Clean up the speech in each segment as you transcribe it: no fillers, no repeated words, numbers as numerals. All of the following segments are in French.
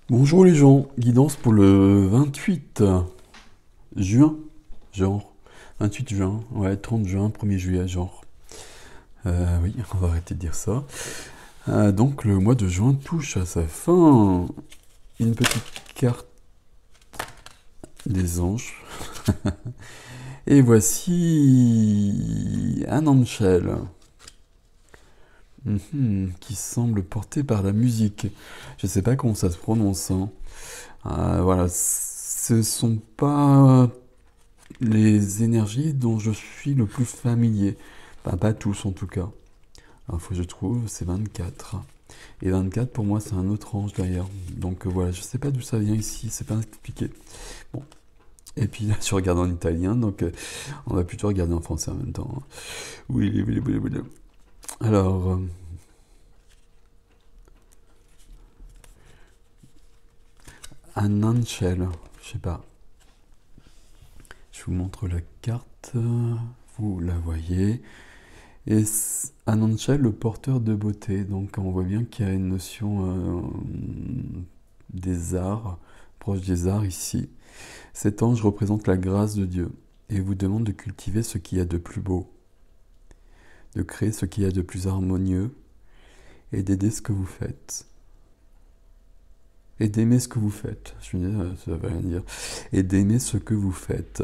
Bonjour les gens, guidance pour le 28 juin, genre. 28 juin, ouais, 30 juin, 1er juillet, genre. Oui, on va arrêter de dire ça. Donc le mois de juin touche à sa fin. Une petite carte des anges. Et voici un Anchel. Qui semble porté par la musique. Je sais pas comment ça se prononce, hein. Voilà, ce sont pas les énergies dont je suis le plus familier. Enfin, pas tous en tout cas. Il faut que je trouve, c'est 24. Et 24 pour moi c'est un autre ange d'ailleurs. Donc voilà, je sais pas d'où ça vient ici, c'est pas expliqué. Bon. Et puis là je regarde en italien, donc on va plutôt regarder en français en même temps, hein. Oui, oui, oui, oui. Alors, un Anchel, je sais pas. Je vous montre la carte, vous la voyez. Et Ananchel, le porteur de beauté. Donc on voit bien qu'il y a une notion des arts, proche des arts ici. Cet ange représente la grâce de Dieu et vous demande de cultiver ce qu'il y a de plus beau, de créer ce qu'il y a de plus harmonieux et d'aider ce que vous faites. Et d'aimer ce que vous faites. Je veux dire, ça veut rien dire. Et d'aimer ce que vous faites.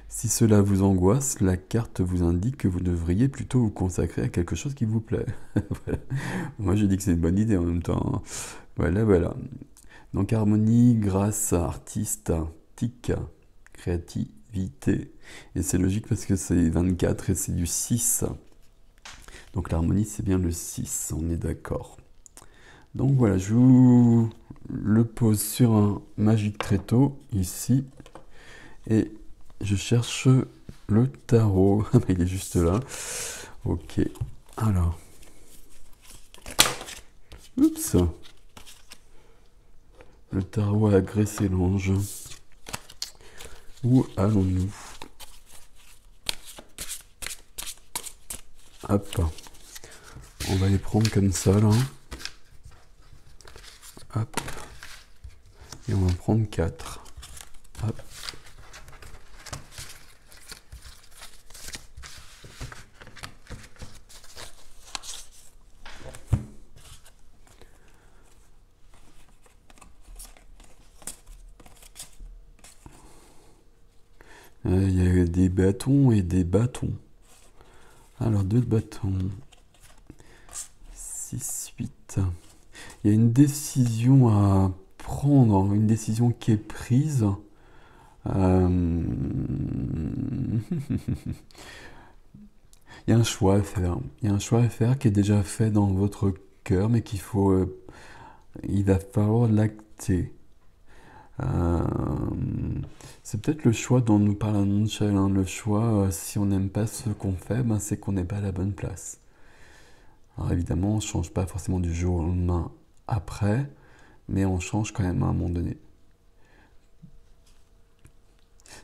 Si cela vous angoisse, la carte vous indique que vous devriez plutôt vous consacrer à quelque chose qui vous plaît. Voilà. Moi, je dis que c'est une bonne idée en même temps, hein. Voilà, voilà. Donc, harmonie, grâce, artistique, créativité. Et c'est logique parce que c'est 24 et c'est du 6. Donc, l'harmonie, c'est bien le 6, on est d'accord. Donc, voilà, je vous le pose sur un magique tréteau, ici. Et je cherche le tarot. Il est juste là. Ok. Alors. Oups. Le tarot a agressé l'ange. Où allons-nous? Hop. On va les prendre comme ça, là. Hop. Et on va en prendre 4. Hop. Il y a des bâtons et des bâtons. Alors, 2 bâtons. 6, 8. Il y a une décision à prendre, une décision qui est prise. Euh... Il y a un choix à faire. Il y a un choix à faire qui est déjà fait dans votre cœur, mais qu'il faut, il va falloir l'acter. Euh, c'est peut-être le choix dont nous parle Nietzsche, hein. Le choix, si on n'aime pas ce qu'on fait, ben c'est qu'on n'est pas à la bonne place. Alors évidemment, on ne change pas forcément du jour au lendemain après, mais on change quand même à un moment donné.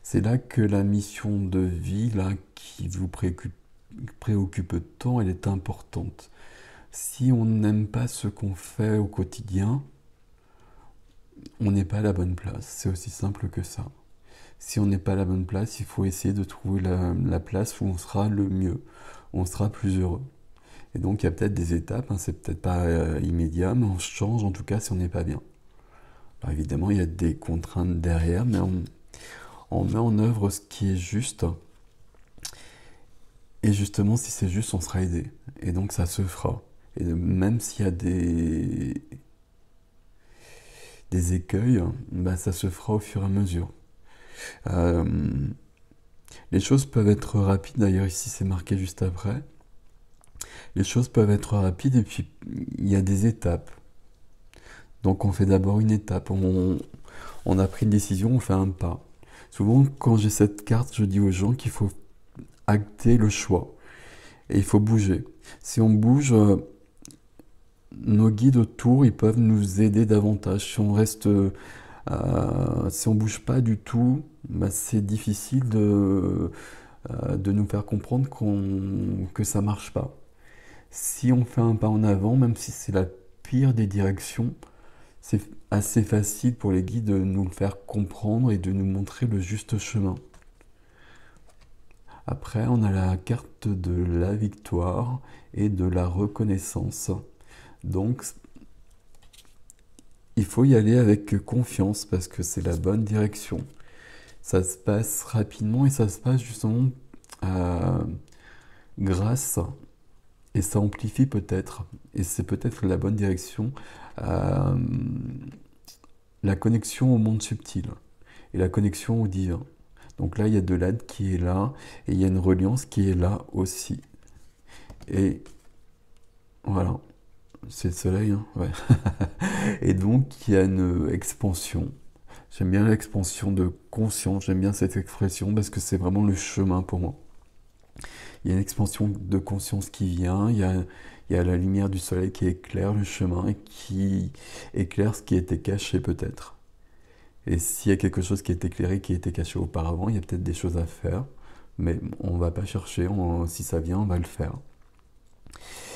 C'est là que la mission de vie, là, qui vous préoccupe tant, elle est importante. Si on n'aime pas ce qu'on fait au quotidien, on n'est pas à la bonne place. C'est aussi simple que ça. Si on n'est pas à la bonne place, il faut essayer de trouver la place où on sera le mieux, où on sera plus heureux. Et donc il y a peut-être des étapes, hein, c'est peut-être pas immédiat, mais on change en tout cas si on n'est pas bien. Alors évidemment, il y a des contraintes derrière, mais on met en œuvre ce qui est juste. Et justement, si c'est juste, on sera aidé. Et donc ça se fera. Et même s'il y a des écueils, bah, ça se fera au fur et à mesure. Euh, les choses peuvent être rapides, d'ailleurs ici c'est marqué juste après. Les choses peuvent être rapides et puis il y a des étapes. Donc on fait d'abord une étape, on a pris une décision, on fait un pas. Souvent quand j'ai cette carte, je dis aux gens qu'il faut acter le choix. Et il faut bouger. Si on bouge, nos guides autour, ils peuvent nous aider davantage. Si on reste, si on bouge pas du tout, bah, c'est difficile de nous faire comprendre que ça marche pas. Si on fait un pas en avant, même si c'est la pire des directions, C'est assez facile pour les guides de nous le faire comprendre et de nous montrer le juste chemin. Après, on a la carte de la victoire et de la reconnaissance. Donc, il faut y aller avec confiance parce que c'est la bonne direction. Ça se passe rapidement et ça se passe justement grâce, et ça amplifie peut-être, et c'est peut-être la bonne direction, la connexion au monde subtil et la connexion au divin. Donc là, il y a de l'aide qui est là, et il y a une reliance qui est là aussi. Et voilà, c'est le soleil, hein, ouais. Et donc, il y a une expansion. J'aime bien l'expansion de conscience, j'aime bien cette expression parce que c'est vraiment le chemin pour moi. Il y a une expansion de conscience qui vient, il y a la lumière du soleil qui éclaire le chemin et qui éclaire ce qui était caché peut-être. Et s'il y a quelque chose qui est éclairé, qui était caché auparavant, il y a peut-être des choses à faire, mais on ne va pas chercher, si ça vient, on va le faire.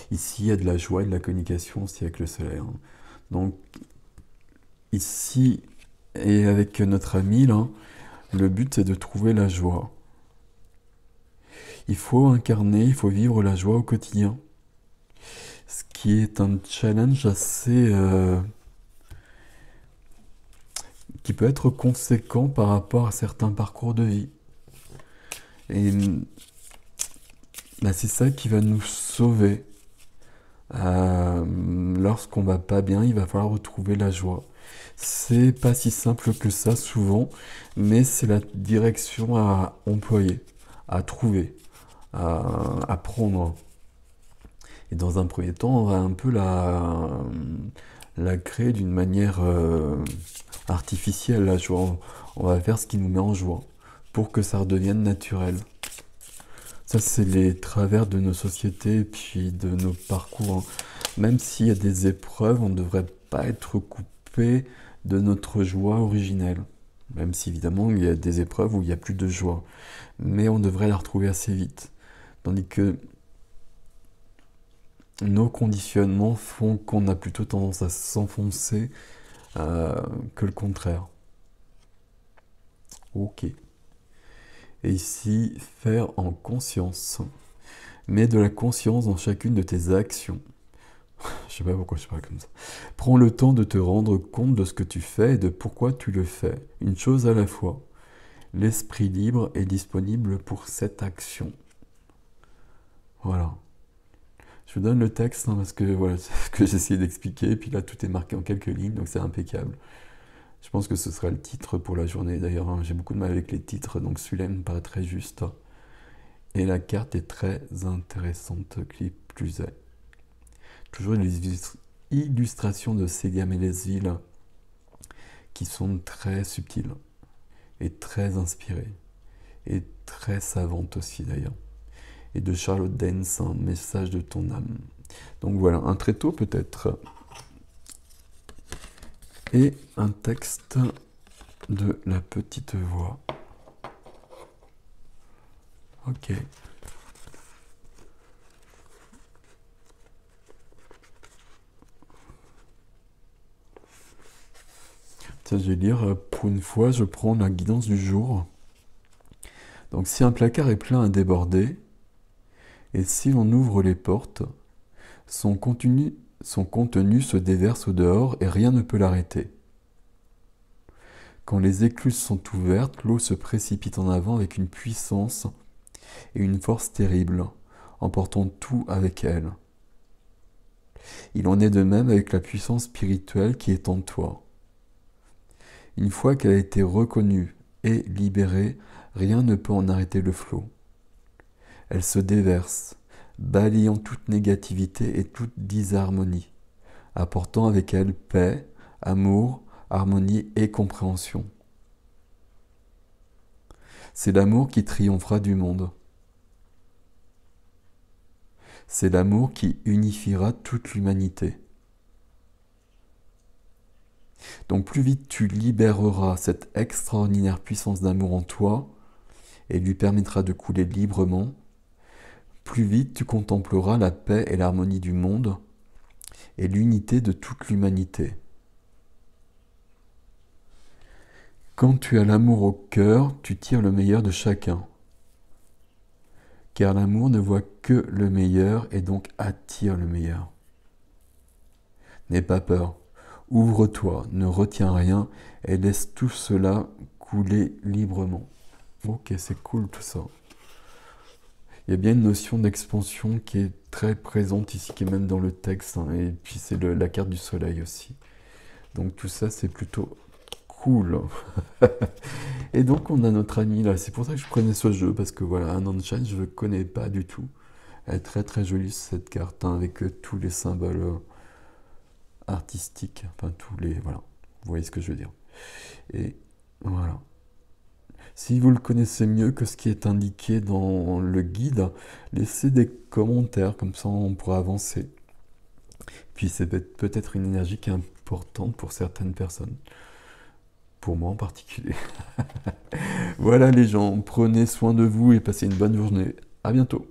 Ici, il y a de la joie et de la communication aussi avec le soleil. Hein. Donc, ici, et avec notre ami, là, le but c'est de trouver la joie. Il faut incarner, il faut vivre la joie au quotidien. Ce qui est un challenge assez... qui peut être conséquent par rapport à certains parcours de vie. Et c'est ça qui va nous sauver. Lorsqu'on va pas bien, il va falloir retrouver la joie. C'est pas si simple que ça souvent, mais c'est la direction à employer, à trouver, à prendre. Et dans un premier temps, on va un peu la créer d'une manière artificielle, la joie. On va faire ce qui nous met en joie pour que ça redevienne naturel. Ça, c'est les travers de nos sociétés et puis de nos parcours. Hein. Même s'il y a des épreuves, on ne devrait pas être coupé de notre joie originelle. Même si, évidemment, il y a des épreuves où il n'y a plus de joie. Mais on devrait la retrouver assez vite. Tandis que nos conditionnements font qu'on a plutôt tendance à s'enfoncer que le contraire. Ok. Et ici, faire en conscience. Mets de la conscience dans chacune de tes actions. Je sais pas pourquoi je parle comme ça. Prends le temps de te rendre compte de ce que tu fais et de pourquoi tu le fais. Une chose à la fois. L'esprit libre est disponible pour cette action. Voilà. Je vous donne le texte hein, parce que voilà, c'est ce que j'ai essayé d'expliquer. Et puis là, tout est marqué en quelques lignes, donc c'est impeccable. Je pense que ce sera le titre pour la journée. D'ailleurs, hein, j'ai beaucoup de mal avec les titres, donc celui-là me paraît très juste. Et la carte est très intéressante, qui plus est. Toujours les illustrations de Célia Mélesville qui sont très subtiles et très inspirées et très savantes aussi d'ailleurs. Et de Charlotte Dance, un message de ton âme. Donc voilà, un tréteau peut-être. Et un texte de la petite voix. Ok. Tiens, je vais lire, pour une fois, je prends la guidance du jour. Donc si un placard est plein à déborder, et si l'on ouvre les portes, son contenu se déverse au dehors et rien ne peut l'arrêter. Quand les écluses sont ouvertes, l'eau se précipite en avant avec une puissance et une force terribles, emportant tout avec elle. Il en est de même avec la puissance spirituelle qui est en toi. Une fois qu'elle a été reconnue et libérée, rien ne peut en arrêter le flot. Elle se déverse, balayant toute négativité et toute disharmonie, apportant avec elle paix, amour, harmonie et compréhension. C'est l'amour qui triomphera du monde. C'est l'amour qui unifiera toute l'humanité. Donc plus vite tu libéreras cette extraordinaire puissance d'amour en toi et lui permettra de couler librement, plus vite tu contempleras la paix et l'harmonie du monde et l'unité de toute l'humanité. Quand tu as l'amour au cœur, tu tires le meilleur de chacun. Car l'amour ne voit que le meilleur et donc attire le meilleur. N'aie pas peur. Ouvre-toi, ne retiens rien et laisse tout cela couler librement. Ok, c'est cool tout ça. Il y a bien une notion d'expansion qui est très présente ici, qui est même dans le texte, hein, et puis c'est la carte du soleil aussi. Donc tout ça, c'est plutôt cool. Et donc on a notre ami là, c'est pour ça que je prenais ce jeu, parce que voilà, un Unchained, je ne connais pas du tout. Elle est très très jolie cette carte, hein, avec tous les symboles artistiques, enfin tous les... Voilà, vous voyez ce que je veux dire. Et voilà. Si vous le connaissez mieux que ce qui est indiqué dans le guide, laissez des commentaires, comme ça on pourra avancer. Puis c'est peut-être une énergie qui est importante pour certaines personnes. Pour moi en particulier. Voilà les gens, prenez soin de vous et passez une bonne journée. À bientôt.